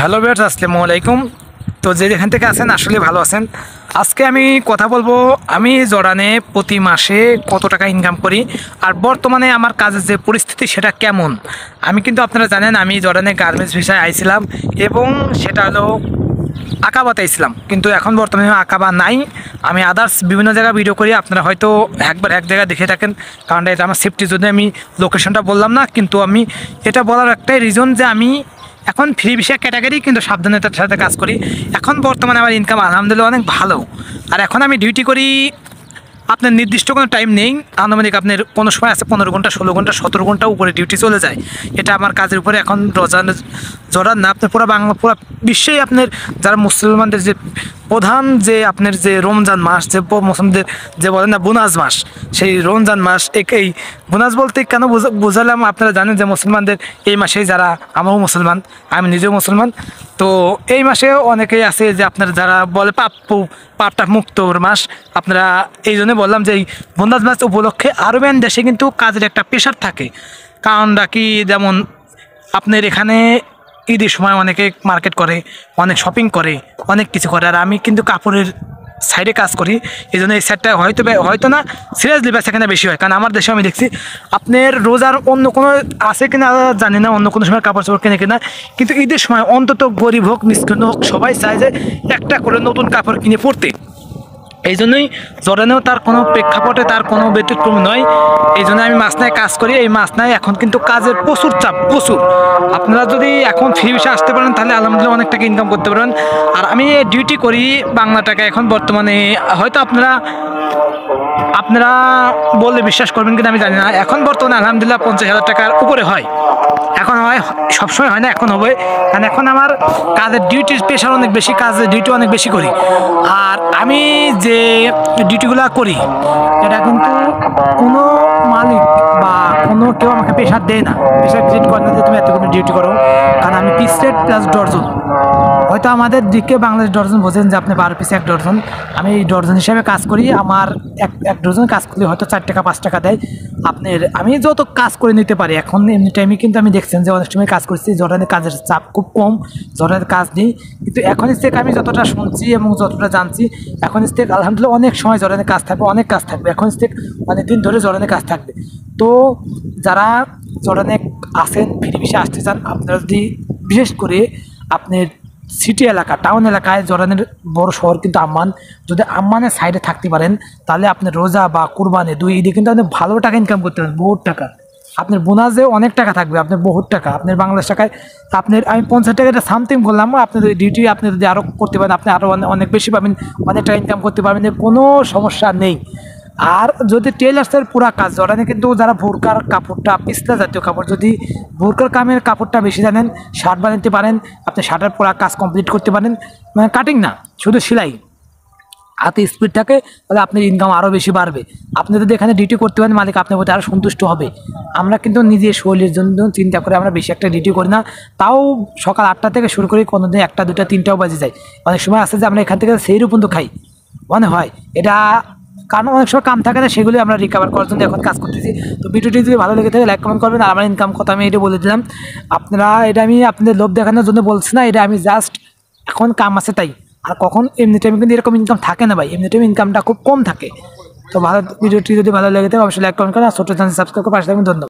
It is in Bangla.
হ্যালো ভিউয়ার্স, আসসালামু আলাইকুম। তো যেখান থেকে আছেন আসলে ভালো আছেন। আজকে আমি কথা বলবো আমি জর্ডানে প্রতি মাসে কত টাকা ইনকাম করি আর বর্তমানে আমার কাজের যে পরিস্থিতি সেটা কেমন। আমি কিন্তু আপনারা জানেন আমি জর্ডানে গার্মেন্টস ভিসায় আইছিলাম এবং সেটা হলো আকাবাতে আইছিলাম, কিন্তু এখন বর্তমানে আকাবা নাই। আমি আদার্স বিভিন্ন জায়গায় ভিডিও করি, আপনারা হয়তো একবার এক জায়গায় দেখে থাকেন, কারণ এটা আমার সেফটির জন্য আমি লোকেশনটা বললাম না। কিন্তু আমি এটা বলার একটাই রিজন যে আমি এখন ফ্রি ভিসা ক্যাটাগরি কিন্তু সাবধানতার সাথে কাজ করি। এখন বর্তমানে আমার ইনকাম আলহামদুলিল্লাহ অনেক ভালো। আর এখন আমি ডিউটি করি, আপনার নির্দিষ্ট কোনো টাইম নেই, আনুমানিক আপনার কোনো সময় আছে 15 ঘন্টা, 16 ঘন্টা, 17 ঘন্টা উপরে ডিউটি চলে যায়। এটা আমার কাজের উপরে এখন জড়ান না। আপনার পুরো বাংলা পুরো বিশ্বেই আপনার যারা মুসলমানদের যে প্রধান যে আপনার যে রমজান মাস, যে মুসলিমদের যে বলেন না বোনাস মাস, সেই রমজান মাস এই বোনাস বলতে কেন বোঝালাম, আপনারা জানেন যে মুসলমানদের এই মাসেই, যারা আমরাও মুসলমান, আমি নিজেও মুসলমান, তো এই মাসেও অনেকেই আছে যে আপনার যারা বলে পাপটা মুক্তর মাস। আপনারা এই জন্য বললাম যে এই বোনাস মাস উপলক্ষে আরবিয়ান দেশে কিন্তু কাজের একটা প্রেশার থাকে। কারণটা কি, যেমন আপনার এখানে ঈদের সময় অনেকে মার্কেট করে, অনেক শপিং করে, অনেক কিছু করে। আর আমি কিন্তু কাপড়ের সাইডে কাজ করি, এই জন্য এই সাইডটা হয়তো না সিরিয়াসলি বেচা কেনা বেশি হয়। কারণ আমার দেশে আমি দেখছি আপনার রোজার অন্য কোনো আছে কিনা জানি না, অন্য কোনো সময় কাপড় চোপড় কিনে কিন্তু ঈদের সময় অন্তত গরিব হোক মিসকিন হোক সবাই চায় যে একটা করে নতুন কাপড় কিনে পরতে। এই জন্যই জর্ডানেও তার কোনো প্রেক্ষাপটে তার কোনো ব্যতিক্রম নয়। এই জন্য আমি মাসনায় কাজ করি। এই মাসনায় এখন কিন্তু কাজের প্রচুর চাপ, প্রচুর। আপনারা যদি এখন ফ্রি ভিসা আসতে পারেন তাহলে আলহামদুলিল্লাহ অনেক টাকা ইনকাম করতে পারেন। আর আমি ডিউটি করি বাংলা টাকা এখন বর্তমানে হয়তো আপনারা বললে বিশ্বাস করবেন কিনা আমি জানি না, এখন বর্তমানে আলহামদুলিল্লাহ 50,000 টাকার উপরে হয়। এখন হয়, সবসময় হয় না, এখন হবে। কারণ এখন আমার কাজের ডিউটির প্রেশার অনেক বেশি, কাজের ডিউটি অনেক বেশি করি। আর আমি যে ডিউটিগুলো করি এটা কিন্তু কোনো মালিক বা কোনো কেউ আমাকে প্রেশার দেয় না, প্রেশার ক্রিয়েট করে না যে তুমি এতগুলো ডিউটি করো। কারণ আমি পিস রেট প্লাস ডর্জন, হয়তো আমাদের দিকে বাংলাদেশ ডর্জন বোঝেন যে আপনি 12 পিস 1 ডর্জন, আমি এই ডর্জন হিসাবে কাজ করি। আমার এক ডর্জন কাজ করলে হয়তো 4 টাকা 5 টাকা দেয় আপনার। আমি যত কাজ করে নিতে পারি এখন এমনি টাইমে, কিন্তু আমি দেখছেন যে অনেক সময় কাজ করছি, জর্ডানের কাজের চাপ খুব কম, জর্ডানের কাজ নেই। কিন্তু এখন থেকে আমি যতটা শুনছি এবং যতটা জানছি, এখন থেকে আলহামদুলিল্লাহ অনেক সময় জর্ডানের কাজ থাকবে, অনেক কাজ থাকবে, এখন থেকে অনেক দিন ধরে জর্ডানের কাজ থাকবে। তো যারা জর্ডানে আসেন, ফ্রি ভিসা আসতে চান, আপনারা যদি বিশেষ করে আপনার সিটি এলাকা, টাউন এলাকায়, জর্ডানের বড় শহর কিন্তু আম্মান, যদি আম্মানের সাইডে থাকতে পারেন তাহলে আপনার রোজা বা কুরবানি 2 ঈদে কিন্তু আপনি ভালো টাকা ইনকাম করতে পারেন, বহুত টাকা। আপনার বোনাসে অনেক টাকা থাকবে, আপনার বহুত টাকা, আপনার বাংলাদেশ টাকায় আপনার আমি 50 টাকাটা সামথিং বললাম। আপনার ডিউটি আপনি যদি আরও করতে পারেন আপনি আরও অনেক বেশি পাবেন, অনেক টাকা ইনকাম করতে পারবেন, কোনো সমস্যা নেই। আর যদি টেলার্সের পুরা কাজ জর্ডানে কিন্তু যারা বোরকার কাপড়টা, পিছলা জাতীয় কাপড়, যদি বোরকার কামের কাপড়টা বেশি জানেন, শার্ট বানাতে পারেন, আপনি শার্টের পুরা কাজ কমপ্লিট করতে পারেন, মানে কাটিং না শুধু সেলাই, হাতে স্পিড থাকে, তাহলে আপনার ইনকাম আরও বেশি বাড়বে। আপনি যদি এখানে ডিউটি করতে পারেন মালিক আপনার প্রতি আরও সন্তুষ্ট হবে। আমরা কিন্তু নিজের শরীরের জন্য চিন্তা করে আমরা বেশি একটা ডিউটি করি না, তাও সকাল 8টা থেকে শুরু করি, কোনো দিন 1টা 2টা 3টাও বাজে যায়। অনেক সময় আছে যে আমরা এখান থেকে সেই পর্যন্ত খাই, মনে হয় এটা, কারণ অনেক সময় কাম থাকে না, সেগুলি আমরা রিকভার করার জন্য এখন কাজ করতেছি। তো ভিডিওটি যদি ভালো লেগে থাকে লাইক কমেন্ট করবেন। আর আমার ইনকাম কথা আমি এটা বলে দিলাম, আপনারা এটা আমি আপনাদের লোভ দেখানোর জন্য বলছি না, এটা আমি জাস্ট এখন কাম আছে তাই। আর কখন এমনি টাইমে কিন্তু এরকম ইনকাম থাকে না ভাই, এমনি টাইমে ইনকামটা খুব কম থাকে। তো ভিডিওটি যদি ভালো লেগে থাকে অবশ্যই লাইক কমেন্ট করেন, আর ছোটো চ্যানেল সাবস্ক্রাইব করে পাশে থাকবেন। ধন্যবাদ।